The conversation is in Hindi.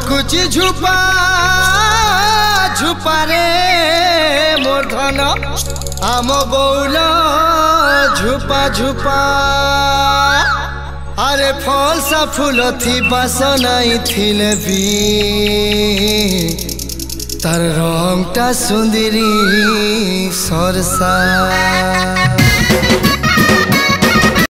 कुची झुपा झुपा रे मोर धन आम बौल झुपा झुपा अरे फल सा फूल थी बास नहीं थिले भी तार रंगटा सुंदरी सरसा।